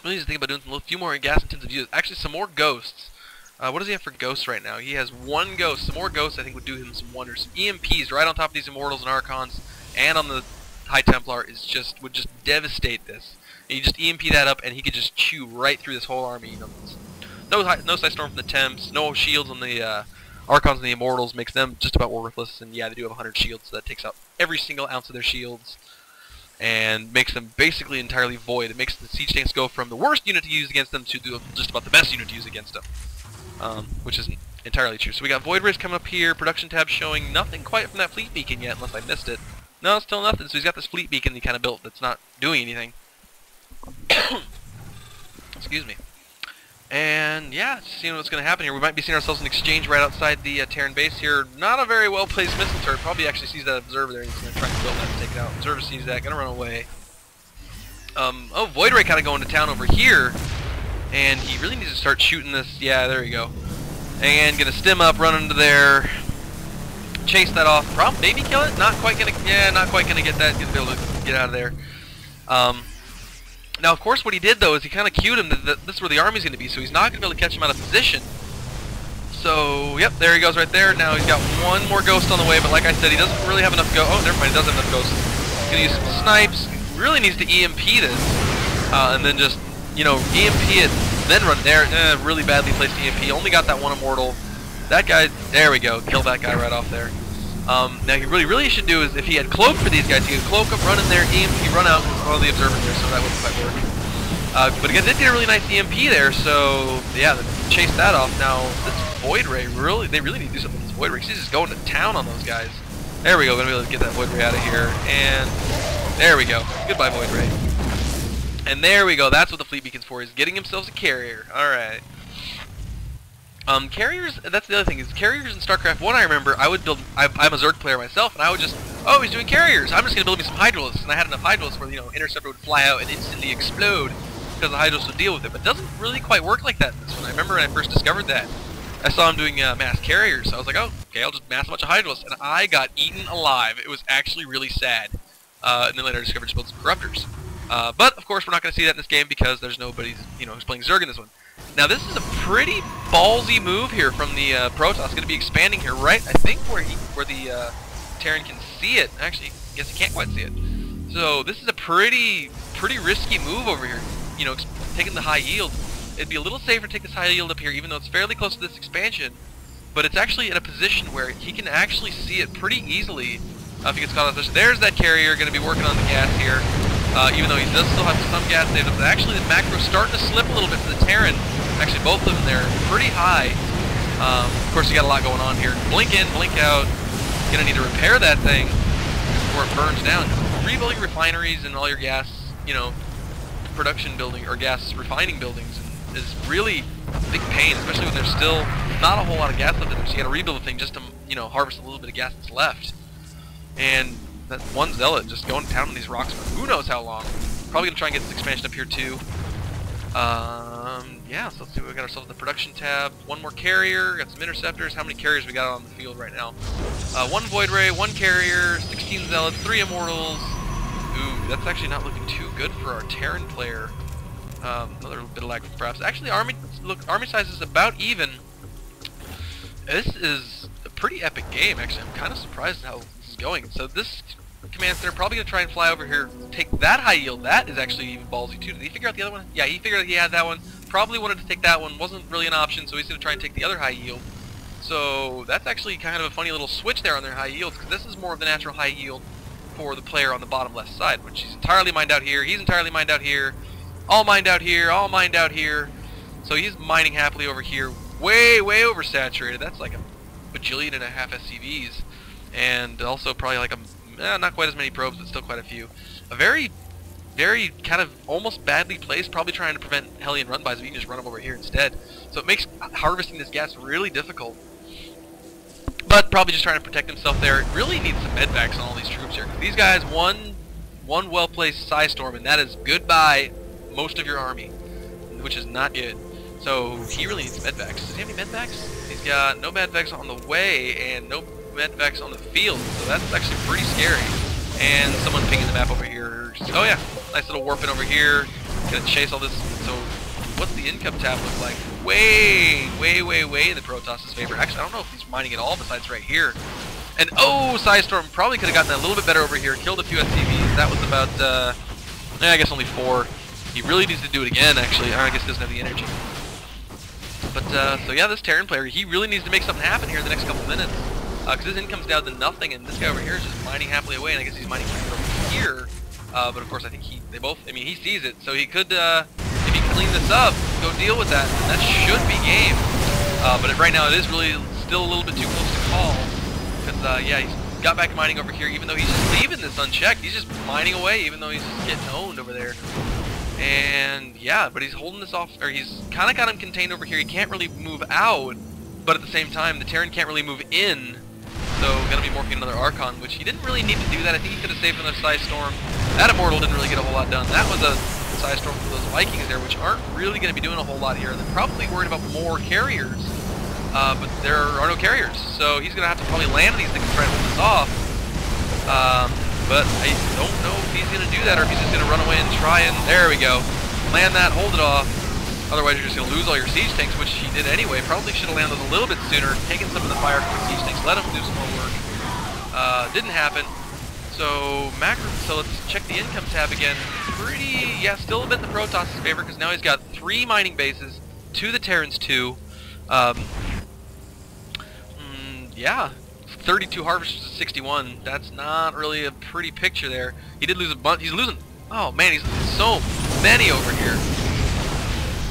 Really need to think about doing a few more gas-intensive uses. Actually, some more ghosts. What does he have for ghosts right now? He has one ghost. Some more ghosts I think would do him some wonders. Some EMPs right on top of these Immortals and Archons, and on the High Templar would just devastate this. And you just EMP that up, and he could just chew right through this whole army. You know, no Side Storm from the Temps, no shields on the Archons and the Immortals makes them just about worthless. And yeah, they do have 100 shields, so that takes out every single ounce of their shields, and makes them basically entirely void. It makes the siege tanks go from the worst unit to use against them to just about the best unit to use against them. Which isn't entirely true. So we got Void Rays coming up here, production tab showing nothing quite from that fleet beacon yet, unless I missed it. No, still nothing. So he's got this fleet beacon he kind of built that's not doing anything. Excuse me. And yeah, seeing what's going to happen here. We might be seeing ourselves an exchange right outside the Terran base here. Not a very well placed missile turret. Probably actually sees that observer there. He's going to try and build that and take it out. Observer sees that, going to run away. Oh, Void Ray kind of going to town over here. And he really needs to start shooting this. Yeah, there we go. And gonna stem up, run into there, chase that off. Probably maybe kill it. Not quite gonna. Yeah, not quite gonna get that. Gonna be able to get out of there. Now, of course, what he did though is he kind of cued him that this is where the army's gonna be. So he's not gonna be able to catch him out of position. So, yep, there he goes right there. Now he's got one more ghost on the way, but like I said, he doesn't really have enough go. Oh, never mind. He does have enough ghosts. He's gonna use some snipes. Really needs to EMP this, and then just, you know, EMP it, then run there. Really badly placed EMP. Only got that one Immortal. That guy, there we go. Kill that guy right off there. Now he really should do is, if he had Cloak for these guys, he could Cloak him, run in there, EMP, run out, because one of the Observers there, so that wouldn't quite work. But again, did get a really nice EMP there, so yeah, chase that off. Now, this Void Ray, they really need to do something with this Void Ray, because he's just going to town on those guys. There we go, gonna be able to get that Void Ray out of here, and there we go. Goodbye, Void Ray. And there we go. That's what the fleet beacon's for. He's getting himself a carrier. All right. Carriers. That's the other thing. Is carriers in Starcraft 1. I remember I would build. I'm a Zerg player myself, and I would just. Oh, he's doing carriers. I'm just gonna build me some Hydralisks, and I had enough Hydralisks where, you know, Interceptor would fly out and instantly explode because the Hydralisks would deal with it. But it doesn't really quite work like that in this one. I remember when I first discovered that. I saw him doing mass carriers. So I was like, oh, okay, I'll just mass a bunch of Hydralisks, and I got eaten alive. It was actually really sad. And then later I discovered just build some Corruptors. But of course we're not going to see that in this game because there's nobody, you know, who's playing Zerg in this one. Now this is a pretty ballsy move here from the Protoss. Going to be expanding here, right? I think where the Terran can see it. Actually, I guess he can't quite see it. So this is a pretty risky move over here. You know, taking the high yield. It'd be a little safer to take this high yield up here, even though it's fairly close to this expansion. But it's actually in a position where he can actually see it pretty easily. If he gets caught on this, there's that carrier going to be working on the gas here. Even though he does still have some gas saved up. But actually, the macro's starting to slip a little bit for the Terran. Actually, both of them there pretty high. Of course, you got a lot going on here. Blink in, blink out. Gonna need to repair that thing before it burns down. Rebuilding refineries and all your gas, you know, production building or gas refining buildings is really a big pain, especially when there's still not a whole lot of gas left in there. So you got to rebuild the thing just to, you know, harvest a little bit of gas that's left. And that one Zealot just going to town on these rocks for who knows how long. Probably gonna try and get this expansion up here too. Yeah, so let's see what we got ourselves in the production tab. One more carrier, got some interceptors. How many carriers we got on the field right now? One Void Ray, one carrier, 16 Zealots, 3 Immortals. Ooh, that's actually not looking too good for our Terran player. Another bit of lag perhaps. Actually, army size is about even. This is a pretty epic game, actually. I'm kind of surprised how this is going. So this command center probably going to try and fly over here, take that high yield. That is actually even ballsy too. Did he figure out the other one? Yeah, he figured out he had that one. Probably wanted to take that one. Wasn't really an option, so he's going to try and take the other high yield. So that's actually kind of a funny little switch there on their high yields, because this is more of the natural high yield for the player on the bottom left side, which he's entirely mined out here. He's entirely mined out here. All mined out here. All mined out here. So he's mining happily over here. Way oversaturated. That's like a bajillion and a half SCVs. And also probably like not quite as many probes, but still quite a few. A very kind of almost badly placed, probably trying to prevent Hellion run-bys, but you can just run them over here instead. So it makes harvesting this gas really difficult. But probably just trying to protect himself there. It really needs some medvacs on all these troops here. These guys, one well-placed Psystorm, and that is goodbye most of your army, which is not good. So he really needs medvacs. Does he have any medvacs? He's got no medvacs on the way and no medvacs on the field. So that's actually pretty scary. And someone pinging the map over here. Oh yeah, nice little warping over here. Gonna chase all this. So, what's the income tab look like? Way in the Protoss' favor. Actually, I don't know if he's mining at all besides right here. And oh, Psystorm probably could have gotten that a little bit better over here. Killed a few SCVs. That was about, I guess only 4. He really needs to do it again, actually. I guess he doesn't have the energy. But, so yeah, this Terran player, he really needs to make something happen here in the next couple minutes. Because his income's down to nothing, and this guy over here is just mining happily away, and I guess he's mining over here. But of course, I think he sees it, so he could, if he clean this up, go deal with that, and that should be game. But right now, it is really still a little bit too close to call, because, yeah, he's got back mining over here, even though he's just leaving this unchecked. He's just mining away, even though he's just getting owned over there. And, yeah, but he's holding this off, or he's kind of got him contained over here. He can't really move out, but at the same time, the Terran can't really move in. So, gonna be morphing another Archon, which he didn't really need to do that. I think he could have saved another Psystorm. That Immortal didn't really get a whole lot done. That was a Psystorm for those Vikings there, which aren't really gonna be doing a whole lot here. They're probably worried about more carriers, but there are no carriers. So he's gonna have to probably land these things and try to hold this off. But I don't know if he's gonna do that, or if he's just gonna run away and try and, there we go. Land that, hold it off. Otherwise, you're just going to lose all your siege tanks, which he did anyway. Probably should have landed those a little bit sooner, taken some of the fire from the siege tanks, let him do some more work. Didn't happen. So, so let's check the income tab again. Yeah, still a bit in the Protoss' favor, because now he's got 3 mining bases, to the Terrans 2. Yeah, 32 harvesters to 61. That's not really a pretty picture there. He did lose a bunch. He's losing. Oh man, he's losing so many over here.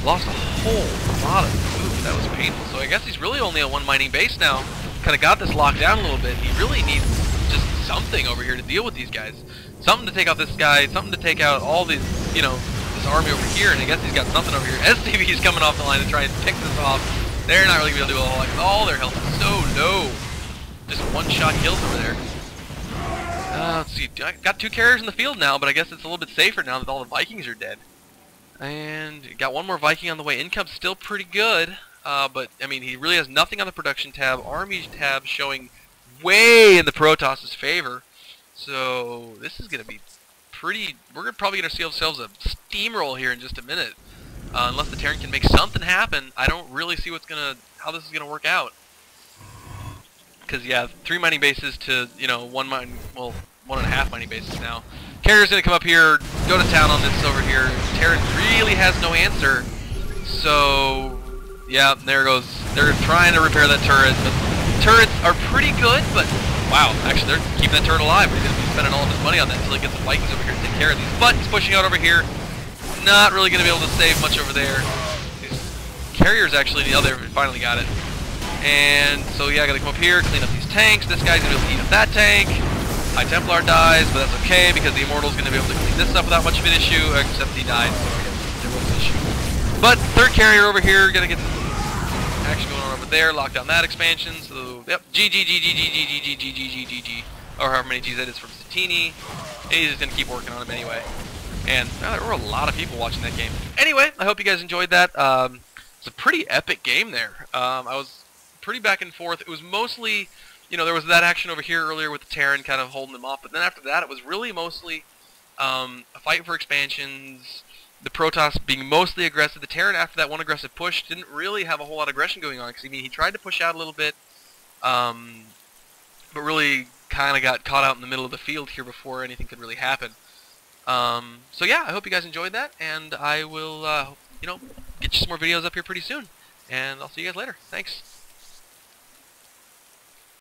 Lost a whole lot of food. That was painful. So I guess he's really only on 1 mining base now. Kind of got this locked down a little bit. He really needs just something over here to deal with these guys. Something to take out this guy. Something to take out all these, you know, this army over here. And I guess he's got something over here. STV's coming off the line to try and pick this off. They're not really going to be able to do a whole lot. All their health is so low. Just one-shot kills over there. Let's see. I got 2 carriers in the field now, but I guess it's a little bit safer now that all the Vikings are dead. And got 1 more Viking on the way. Income's still pretty good, but I mean he really has nothing on the production tab. Army tab showing way in the Protoss' favor. So this is gonna be pretty. We're probably gonna see ourselves a steamroll here in just a minute, unless the Terran can make something happen. I don't really see how this is gonna work out. Because yeah, 3 mining bases to 1 mine. Well, 1.5 mining bases now. Carrier's gonna come up here, go to town on this over here. Terran really has no answer. So, yeah, there goes. They're trying to repair that turret, but turrets are pretty good, but wow, actually they're keeping that turret alive. He's gonna be spending all of his money on that until he gets the Vikings over here to take care of these. But he's pushing out over here. Not really gonna be able to save much over there. These carriers actually, finally got it. And so yeah, I gotta come up here, clean up these tanks. This guy's gonna be able to eat up that tank. High Templar dies, but that's okay because the Immortal's going to be able to clean this up without much of an issue, except he died, so there was an issue. But 3rd carrier over here, going to get action going on over there, lock down that expansion, so, yep, GG, or however many G's that is from Satiini, and he's just going to keep working on him anyway. And there were a lot of people watching that game. Anyway, I hope you guys enjoyed that. It's a pretty epic game there. I was pretty back and forth. It was mostly... there was that action over here earlier with the Terran kind of holding them off, but then after that it was really mostly a fight for expansions, the Protoss being mostly aggressive. The Terran, after that one aggressive push, didn't really have a whole lot of aggression going on, because I mean, he tried to push out a little bit, but really kind of got caught out in the middle of the field here before anything could really happen. So yeah, I hope you guys enjoyed that, and I will, get you some more videos up here pretty soon, and I'll see you guys later. Thanks.